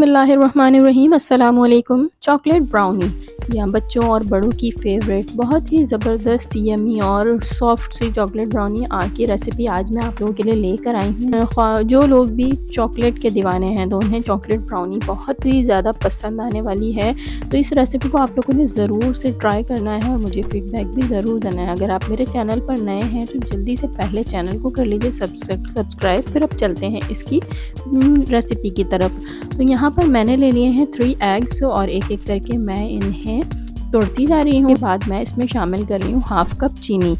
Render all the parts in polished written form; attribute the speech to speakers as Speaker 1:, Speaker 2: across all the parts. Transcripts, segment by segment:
Speaker 1: बिस्मिल्लाहिर्रहमानिर्रहीम। अस्सलामुअलैकुम। Chocolate brownie या बच्चों और बड़ों की फेवरेट बहुत ही ज़बरदस्त यमी और सॉफ्ट सी चॉकलेट ब्राउनी की रेसिपी आज मैं आप लोगों के लिए लेकर आई हूँ। जो लोग भी चॉकलेट के दीवाने हैं तो उन्हें चॉकलेट ब्राउनी बहुत ही ज़्यादा पसंद आने वाली है। तो इस रेसिपी को आप लोगों ने ज़रूर से ट्राई करना है और मुझे फ़ीडबैक भी ज़रूर देना है। अगर आप मेरे चैनल पर नए हैं तो जल्दी से पहले चैनल को कर लीजिए सब्सक्राइब। फिर अब चलते हैं इसकी रेसिपी की तरफ। तो यहाँ पर मैंने ले लिए हैं 3 एग्स और एक एक करके मैं इन्हें तोड़ती जा रही हूँ। बाद मैं इसमें शामिल कर रही हूँ हाफ़ कप चीनी।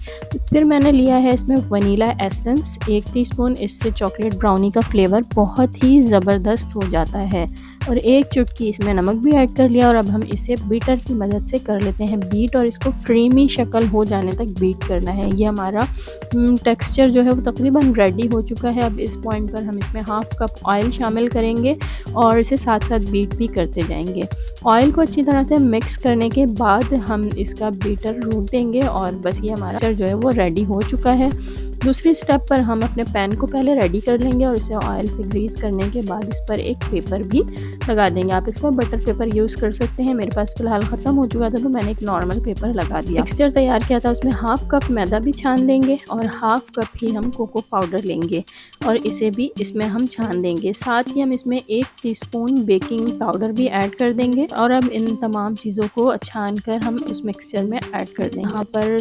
Speaker 1: फिर मैंने लिया है इसमें वनीला एसेंस 1 टीस्पून। इससे चॉकलेट ब्राउनी का फ्लेवर बहुत ही ज़बरदस्त हो जाता है। और 1 चुटकी इसमें नमक भी ऐड कर लिया। और अब हम इसे बीटर की मदद से कर लेते हैं बीट और इसको क्रीमी शक्ल हो जाने तक बीट करना है। ये हमारा टेक्सचर जो है वो तकरीबन रेडी हो चुका है। अब इस पॉइंट पर हम इसमें हाफ़ कप ऑयल शामिल करेंगे और इसे साथ साथ बीट भी करते जाएंगे। ऑयल को अच्छी तरह से मिक्स करने के बाद हम इसका बीटर रोक देंगे और बस ये हमारा टेक्सचर जो है वो रेडी हो चुका है। दूसरी स्टेप पर हम अपने पैन को पहले रेडी कर लेंगे और इसे ऑयल से ग्रीस करने के बाद इस पर एक पेपर भी लगा देंगे। आप इस पर बटर पेपर यूज़ कर सकते हैं। मेरे पास फ़िलहाल ख़त्म हो चुका था तो मैंने एक नॉर्मल पेपर लगा दिया। मिक्सचर तैयार किया था उसमें हाफ़ कप मैदा भी छान देंगे और हाफ़ कप ही हम कोको पाउडर लेंगे और इसे भी इसमें हम छान देंगे। साथ ही हम इसमें 1 टीस्पून बेकिंग पाउडर भी ऐड कर देंगे और अब इन तमाम चीज़ों को छान कर हम उस मिक्सचर में ऐड कर देंगे। यहाँ पर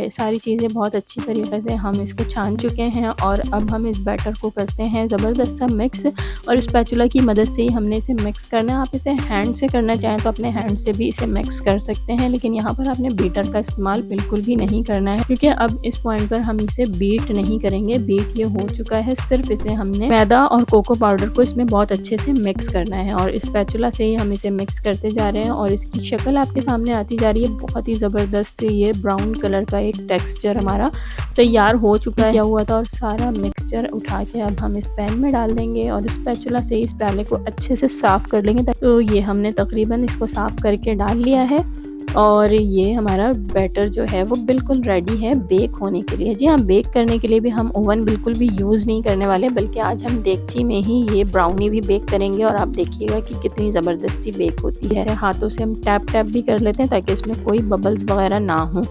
Speaker 1: सारी चीज़ें बहुत अच्छी तरीके से हम इसको छान चुके हैं और अब हम इस बैटर को करते हैं ज़बरदस्त सा मिक्स। और स्पैचुला की मदद से ही हमने इसे मिक्स करना है। आप इसे हैंड से करना चाहें तो अपने हैंड से भी इसे मिक्स कर सकते हैं, लेकिन यहाँ पर आपने बीटर का इस्तेमाल बिल्कुल भी नहीं करना है क्योंकि अब इस पॉइंट पर हम इसे बीट नहीं करेंगे। बीट ये हो चुका है, सिर्फ इसे हमने मैदा और कोको पाउडर को इसमें बहुत अच्छे से मिक्स करना है और स्पैचुला से ही हम इसे मिक्स करते जा रहे हैं। और इसकी शक्ल आपके सामने आती जा रही है। बहुत ही ज़बरदस्त से ये ब्राउन कलर का एक टेक्सचर हमारा तैयार हो चुका है हुआ था। और सारा मिक्सचर उठा के अब हम इस पैन में डाल देंगे और स्पैचुला से इस प्याले को अच्छे से साफ़ कर लेंगे। तो ये हमने तकरीबन इसको साफ़ करके डाल लिया है और ये हमारा बैटर जो है वो बिल्कुल रेडी है बेक होने के लिए। जी हाँ, बेक करने के लिए भी हम ओवन बिल्कुल भी यूज़ नहीं करने वाले, बल्कि आज हम देगची में ही ये ब्राउनी भी बेक करेंगे और आप देखिएगा कि कितनी ज़बरदस्ती बेक होती है। इसे हाथों से हम टैप भी कर लेते हैं ताकि इसमें कोई बबल्स वगैरह ना हो।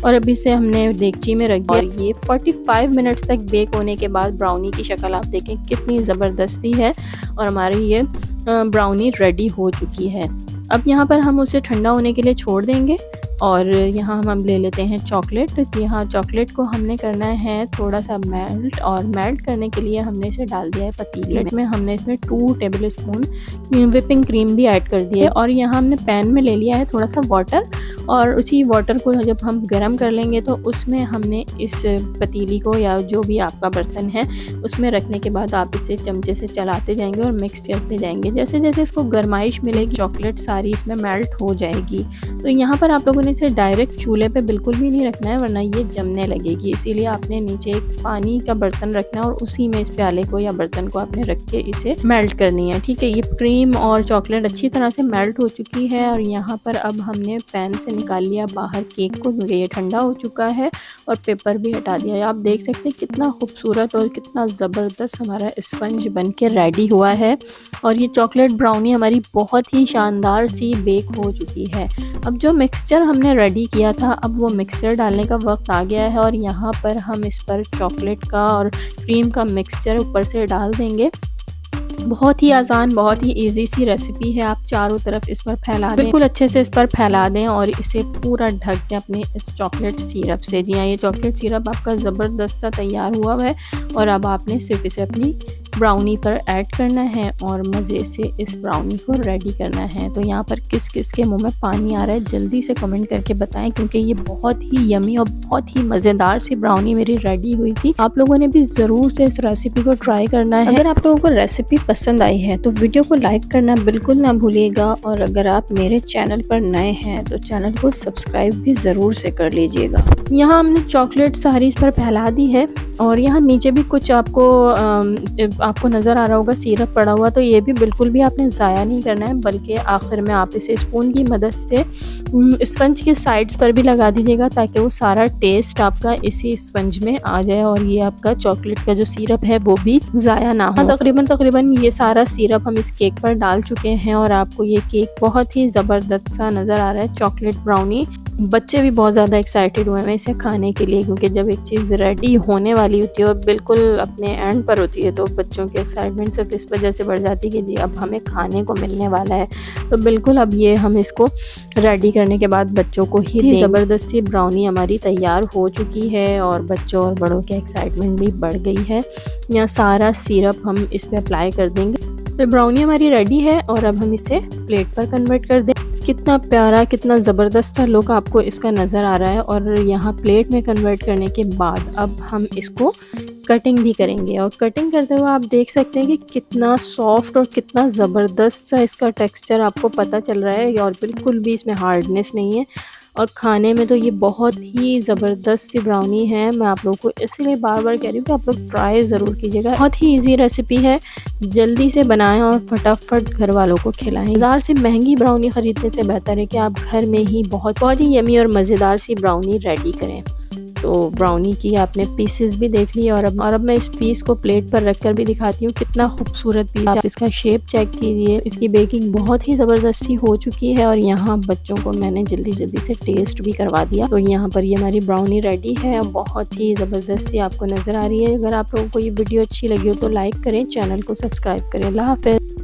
Speaker 1: और अभी से हमने देगची में रख दिया और ये 45 मिनट्स तक बेक होने के बाद ब्राउनी की शक्ल आप देखें कितनी ज़बरदस्ती है और हमारी ये ब्राउनी रेडी हो चुकी है। अब यहाँ पर हम उसे ठंडा होने के लिए छोड़ देंगे और यहाँ हम ले लेते हैं चॉकलेट। तो यहाँ चॉकलेट को हमने करना है थोड़ा सा मेल्ट और मेल्ट करने के लिए हमने इसे डाल दिया है पतीले में। हमने इसमें 2 टेबल स्पून व्हिपिंग क्रीम भी ऐड कर दी है और यहाँ हमने पैन में ले लिया है थोड़ा सा वाटर और उसी वाटर को जब हम गर्म कर लेंगे तो उसमें हमने इस पतीली को या जो भी आपका बर्तन है उसमें रखने के बाद आप इसे चमचे से चलाते जाएंगे और मिक्स करते जाएंगे। जैसे जैसे इसको गर्माइश मिलेगी चॉकलेट सारी इसमें मेल्ट हो जाएगी। तो यहाँ पर आप लोगों ने इसे डायरेक्ट चूल्हे पे बिल्कुल भी नहीं रखना है वरना ये जमने लगेगी। इसीलिए आपने नीचे एक पानी का बर्तन रखना है और उसी में इस प्याले को या बर्तन को आपने रख के इसे मेल्ट करनी है। ठीक है, ये क्रीम और चॉकलेट अच्छी तरह से मेल्ट हो चुकी है और यहाँ पर अब हमने पैन से निकाल लिया बाहर केक को क्योंकि ये ठंडा हो चुका है और पेपर भी हटा दिया है। आप देख सकते हैं कितना खूबसूरत और कितना ज़बरदस्त हमारा स्पंज बन के रेडी हुआ है। और ये चॉकलेट ब्राउनी हमारी बहुत ही शानदार सी बेक हो चुकी है। अब जो मिक्सचर हमने रेडी किया था अब वो मिक्सचर डालने का वक्त आ गया है और यहाँ पर हम इस पर चॉकलेट का और क्रीम का मिक्सचर ऊपर से डाल देंगे। बहुत ही आसान, बहुत ही इजी सी रेसिपी है। आप चारों तरफ इस पर फैला दें, बिल्कुल अच्छे से इस पर फैला दें और इसे पूरा ढक दें अपने इस चॉकलेट सिरप से। जी हाँ, ये चॉकलेट सिरप आपका ज़बरदस्त सा तैयार हुआ है और अब आपने सिर्फ इसे अपनी ब्राउनी पर ऐड करना है और मज़े से इस ब्राउनी को रेडी करना है। तो यहाँ पर किस किस के मुंह में पानी आ रहा है जल्दी से कमेंट करके बताएं क्योंकि ये बहुत ही यमी और बहुत ही मज़ेदार सी ब्राउनी मेरी रेडी हुई थी। आप लोगों ने भी ज़रूर से इस रेसिपी को ट्राई करना है। अगर आप लोगों को रेसिपी पसंद आई है तो वीडियो को लाइक करना बिल्कुल ना भूलिएगा और अगर आप मेरे चैनल पर नए हैं तो चैनल को सब्सक्राइब भी ज़रूर से कर लीजिएगा। यहाँ हमने चॉकलेट सारी इस पर फैला दी है और यहाँ नीचे भी कुछ आपको आपको नज़र आ रहा होगा सिरप पड़ा हुआ, तो ये भी बिल्कुल भी आपने ज़ाया नहीं करना है, बल्कि आखिर में आप इसे स्पून की मदद से स्पंज के साइड्स पर भी लगा दीजिएगा, ताकि वो सारा टेस्ट आपका इसी स्पंज में आ जाए और ये आपका चॉकलेट का जो सिरप है वो भी ज़ाया ना हो। तकरीबन ये सारा सिरप हम इस केक पर डाल चुके हैं और आपको ये केक बहुत ही ज़बरदस्त सा नज़र आ रहा है, चॉकलेट ब्राउनी। बच्चे भी बहुत ज़्यादा एक्साइटेड हुए हैं इसे खाने के लिए, क्योंकि जब एक चीज़ रेडी होने वाली होती है और बिल्कुल अपने एंड पर होती है तो बच्चों की एक्साइटमेंट सिर्फ इस वजह से बढ़ जाती है कि जी अब हमें खाने को मिलने वाला है। तो बिल्कुल अब ये हम इसको रेडी करने के बाद बच्चों को ही ज़बरदस्त सी ब्राउनी हमारी तैयार हो चुकी है और बच्चों और बड़ों की एक्साइटमेंट भी बढ़ गई है। यहाँ सारा सिरप हम इस पर अप्लाई कर देंगे। तो ब्राउनी हमारी रेडी है और अब हम इसे प्लेट पर कन्वर्ट कर दें। कितना प्यारा, कितना ज़बरदस्त सा लुक आपको इसका नज़र आ रहा है। और यहाँ प्लेट में कन्वर्ट करने के बाद अब हम इसको कटिंग भी करेंगे और कटिंग करते हुए आप देख सकते हैं कि कितना सॉफ्ट और कितना ज़बरदस्त सा इसका टेक्सचर आपको पता चल रहा है और बिल्कुल भी इसमें हार्डनेस नहीं है। और खाने में तो ये बहुत ही ज़बरदस्त सी ब्राउनी है। मैं आप लोगों को इसीलिए बार बार कह रही हूँ कि आप लोग ट्राई ज़रूर कीजिएगा। बहुत ही इजी रेसिपी है, जल्दी से बनाएं और फटाफट घर वालों को खिलाएं। बाज़ार से महंगी ब्राउनी ख़रीदने से बेहतर है कि आप घर में ही बहुत ही यमी और मज़ेदार सी ब्राउनी रेडी करें। तो ब्राउनी की आपने पीसेस भी देख लिए और अब मैं इस पीस को प्लेट पर रखकर भी दिखाती हूँ। कितना खूबसूरत पीस, आप इसका शेप चेक कीजिए। इसकी बेकिंग बहुत ही ज़बरदस्ती हो चुकी है और यहाँ बच्चों को मैंने जल्दी से टेस्ट भी करवा दिया। तो यहाँ पर ये हमारी ब्राउनी रेडी है, बहुत ही ज़बरदस्ती आपको नज़र आ रही है। अगर आप लोगों को ये वीडियो अच्छी लगी हो तो लाइक करें, चैनल को सब्सक्राइब करें। अल्लाह हाफ़िज़।